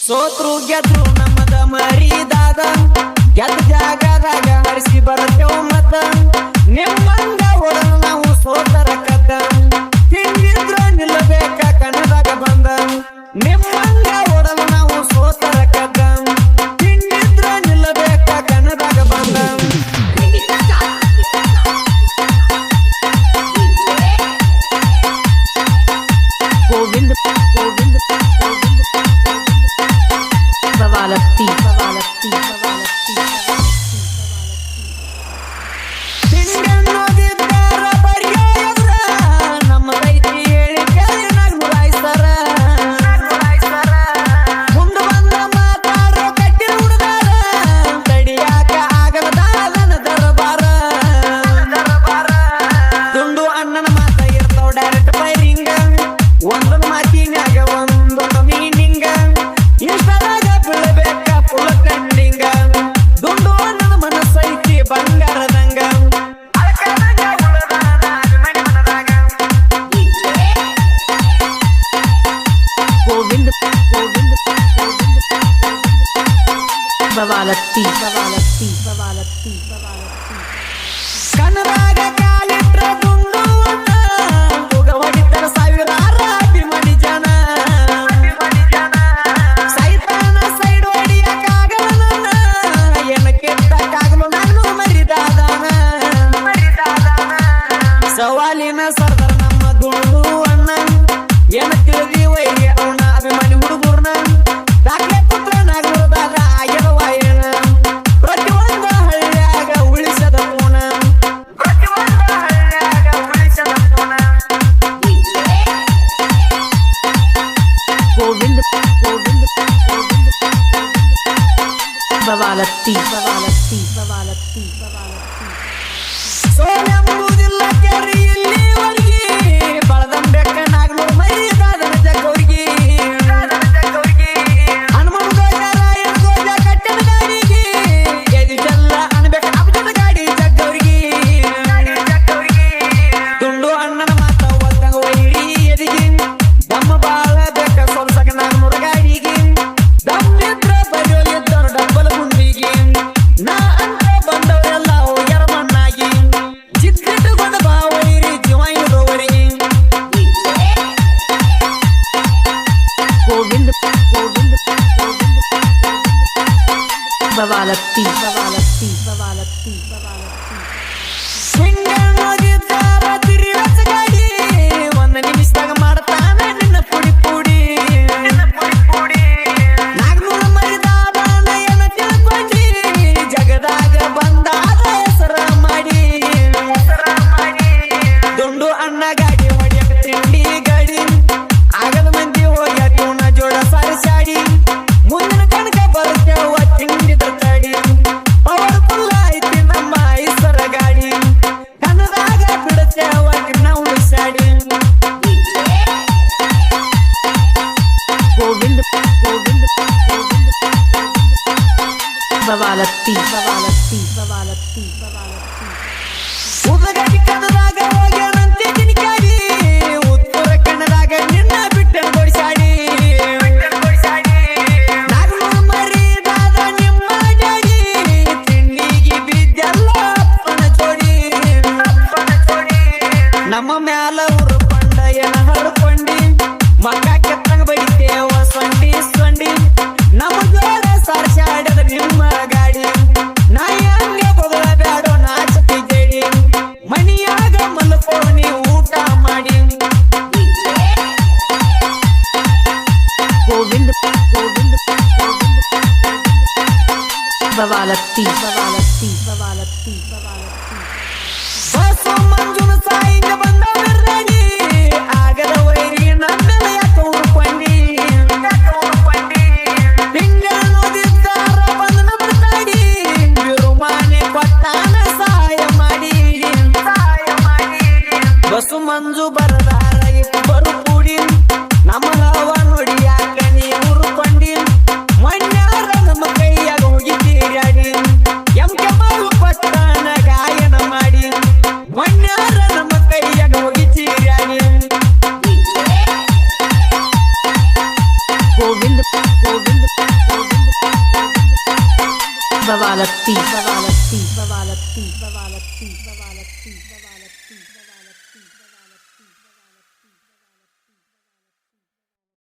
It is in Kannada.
ಸೋತ್ರು ಗೆದ್ರು ನಮ್ಮದ ಮರಿದಾದ ಗೆದ್ದ ಜಾಗದಾಗ ಹರಿಸಿ ಬರ್ತೇವ ಮತ ನಿಮ್ಮಂಗ ಹೊಡೆದ ನಾವು ಸೋತರ ಕದ್ದ ಹಿಂಗಿದ್ರ ನಿಲ್ಲಬೇಕ ಕನ್ನದಾಗ ಬಂದ ನಿಮ್ಮಂಗ ಹೊಡೆದ ನಾವು ಸೋತರ ಕದ್ದ ಹಿಂಗಿದ್ರ ನಿಲ್ಲಬೇಕ ಕನ್ನದಾಗ ಬಂದ ಗೋವಿಂದ ಗೋವಿಂದ ಬವಾಲತ್ತಿ ಬವಾಲತ್ತಿ ಬವಾಲತ್ತಿ ತಿಂಗನ್ನೋದಿದ್ದಾರ ಬರ್ಯಾದ್ರ ನಮ್ಮ ರೈತಿ ಹೇಳಿ ಕೇಳಿ ನಗ್ನುರಾಯ್ತಾರ ಮುಂದೆ ಬಂದ ಮಾತಾಡೋ ಕಟ್ಟಿನ ಹುಡುಗಾರ ತಡಿಯಾಕ ಆಗಲದಾದನ ದರಬಾರ ದುಂಡು ಅಣ್ಣನ ಮಾತ ಇರ್ತಾವ ಡೈರೆಕ್ಟ್ ಫೈರಿಂಗ ಒಂದೊಂದು ಮಾತಿನ್ಯಾಗ ಒಂದೊಂದು ಮೀನಿಂಗ ಇಷ್ಟದಾಗ ಬೀಳಬೇಕ ಫುಲ್ ಕಂಡಿಂಗ ದುಂಡು ಅಣ್ಣನ ಮನಸ್ಸೈತಿ ಬಂಗಾರದಂಗ ಅಳ್ಕದಂಗ ಉಳದಾನ ಅಭಿಮಾನಿ ಮನದಾಗ ಗೋವಿಂದ ಗೋವಿಂದ ಗೋವಿಂದ ಬವಾಲತ್ತಿ ಬವಾಲತ್ತಿ ಬವಾಲತ್ತಿ ಬವಾಲತ್ತಿ ಕನ್ನದಾಗ ಕಾಲಿಟ್ರ ದುಂಡು ಅಣ್ಣ ಹೋಗ ಹೊಡಿತಾರ ಸಾವಿರಾರ ಅಭಿಮಾನಿ ಜನ ಸೈತಾನ ಸೈಡ್ ಹೊಡಿಯಕ್ಕಾಗಲ್ಲ ನನ್ನ ಏನ ಕೆಟ್ಟಕ್ಕಾಗಲು ನಾನು ಮರಿದಾದಾನ ಸವಾಲಿನ ಸರ್ದಾರ ನಮ್ಮ ದುಂಡು ಅಣ್ಣ ಏನ ತಿಳಿದಿ ವೈರಿ ಅವನ ಅಭಿಮಾನಿ ಹುಡುಗರ್ನ ದಾಖಲೆ ಪುತ್ರ ನಾಗರದಾಗ ಆಗ್ಯದ ವಾಯನ ಪ್ರತಿಯೊಂದ ಹಳ್ಳ್ಯಾಗ ಉಳಿಸದ ಪೂನ ಗೋವಿಂದ ಗೋವಿಂದ ಗೋವಿಂದ ಬವಾಲತ್ತಿ ಬವಾಲತ್ತಿ ಬವಾಲತ್ತಿ ಬವಾಲತ್ತಿ ಸೋಲೆಂಬುದಿಲ್ಲ ಕೆರಿ ಇಲ್ಲಿವರೆಗೆ ಬಳದಂಬೆಕ್ಕ ನಾಗನೂರು ಮೈದಾದನ ಜಗ್ಗವ್ರಿಗೆ ಹನುಮನ್ ಗೋಜ ರಾಯನ ಗೋಜ ಕಟ್ಟದ ಗಾಡಿಗೆ ಎದಿಜಲ್ಲ ಅನ್ಬೇಕ ಅಬ್ಜದ ಗಾಡಿ ಜಗ್ಗವ್ರಿಗೆ ದುಂಡು ಅಣ್ಣನ ಮಾತ ಒದ್ದಂಗ ವೈರಿ ಎದಿಗೆ ದಮ್ಮ ಬಾಳ ಬೇಕ ಸೊಲ್ಸಕ ನಾಗನೂರು ಗಾಡಿಗೆ ದಮ್ಮಿದ್ರ ಬರೆಯೋ ಇದ್ದನು ಡಬ್ಬಲ್ ಗುಂಡಿಗೆ ನಾ ಅಂತ ಬಂದವರೆಲ್ಲ ಹೋಗ್ಯಾರ ಮಣ್ಣಾಗಿ ಚಿತ್ತಿಟ್ಟುಕೊಂಡ ಬಾವೈರಿ ಜೀವ ಇರೋವರಿಗೆ ಗೋವಿಂದ ಗೋವಿಂದ ಗೋವಿಂದ ಬವಾಲತ್ತಿ ಬವಾಲತ್ತಿ ಬವಾಲತ್ತಿ ಬವಾಲತ್ತಿ ಹಿಂಗನ್ನೋದಿದ್ದಾರ ತಿರಿವಸ ಗಾಡಿ ಒಂದು ನಿಮಿಷದಾಗ ಮಾಡ್ತಾನ ನಿನ್ನ ಪುಡಿ ಪುಡಿ ನಾಗ್ನೂರು ಮರಿದಾದಾನ ಏನ ತಿಳ್ಕೊಂಡಿ ಜಗದಾಗ ಬಂದಾದ ಹೆಸರ ಮಾಡಿ ದುಂಡು ಅಣ್ಣ ಗಾಡಿ ಹೊಡಿಯಕ ತಿಂಡಿ ಗಾಡಿ ಆಗದ ಮಂದಿ ಹೋಗ್ಯಾರ ಇವನ ಜೋಡ ಸಾರಿಸಾಡಿ ಮುಂದಿನ ಕಣಕ ಬರ್ತೇವ ತಿಂಡಿದ ತಡಿ ಪವರ್ ಫುಲ್ ಐತಿ ನಮ್ಮ ಐಸರ ಗಾಡಿ ಕನ್ನದಾಗ ಬಿಡತೇವ ನಾವು ಉಳಿಸಾಡಿ ಗೋವಿಂದ ಗೋವಿಂದ ಗೋವಿಂದ ಬವಾಲತ್ತಿ ಬವಾಲತ್ತಿ ಬವಾಲತ್ತಿ ಬವಾಲತ್ತಿ ಉದಗಟ್ಟಿ ಕನ್ನದಾಗ ಹೋಗ್ಯಾನಂತೆ ಕಿನಿಕಾಡಿ ಉತ್ತರ ಕನ್ನದಾಗ ನಿನ್ನ ಬಿಟ್ಟನ ಕೊಡಿಸಾಡಿ ನಾಗನೂರು ಮರಿದಾದ ನಿಮ್ಮ ಗಾಡಿ ತಿಂಡಿಗೆ ಬಿದ್ದೆಲ್ಲ ಅಪ್ಪನ ಜೋಡಿ ನಮ್ಮ ಮ್ಯಾಲ ಉರುಪಂಡ ಏನ ಹರ್ಕೊಂಡಿ ಮಕ್ಕ ಕೆತ್ತಂಗ ಬಡಿತೇವ ಸೊಂಡಿ ಸೊಂಡಿ ನಮ್ಮ ಜೋಡ ಸಾರ್ಸಾಡದ ನಿಮ್ಮ ಗಾಡಿ ನಾ ಹಂಗೆ ಬೊಗಳ ಬ್ಯಾಡೋ ನಾಚತಿ ಜೇಡಿ ಮನಿಯಾಗ ಮಲ್ಕೋನಿ ಊಟ ಮಾಡಿ ಗೋವಿಂದ ಗೋವಿಂದ ಗೋವಿಂದ ಬವಾಲತ್ತಿ ಬವಾಲತ್ತಿ ಬವಾಲತ್ತಿ ಬವಾಲತ್ತಿ ಬಸವ ಮಂಜುನ ಸಾಯಿಗೆ ಬಂದ ಮೆರ್ರಡಿ ಆಗದ ವೈರಿ ನನ್ನ ಯಾಕ ಉರ್ಕೊಂಡಿ ಹಿಂಗನ್ನೋದಿದ್ದಾರ ಬಂದ ನಮ್ಮ ತಾಡಿ ಬಿರುಮಾನೆ ಕೊಟ್ಟಾನ ಸಹಾಯ ಮಾಡಿ ಬಸು ಮಂಜು ಬರದಾರ ಇಬ್ಬರು ಕೂಡಿ ನಮ್ಮ ಹವ ನುಡಿಯಾಕ ನೀ ಉರ್ಕೊಂಡಿ ಮಣ್ಯಾರ ನಮ್ಮ ಕೈಯಾಗ ಹೋಗಿ ತೀರ್ಯಾಡಿ ಎಂ ಕೆಮ್ಮಲು ಪಟ್ಟಾನ ಗಾಯನ ಮಾಡಿ ಮಣ್ಯಾರ ನಮ್ಮ ಕೈಯಾಗ ಹೋಗಿ ತೀರ್ಯಾಡಿ Govinda Govinda Babalatti, Babalatti, Babalatti, Babalatti, Babalatti, Babalatti.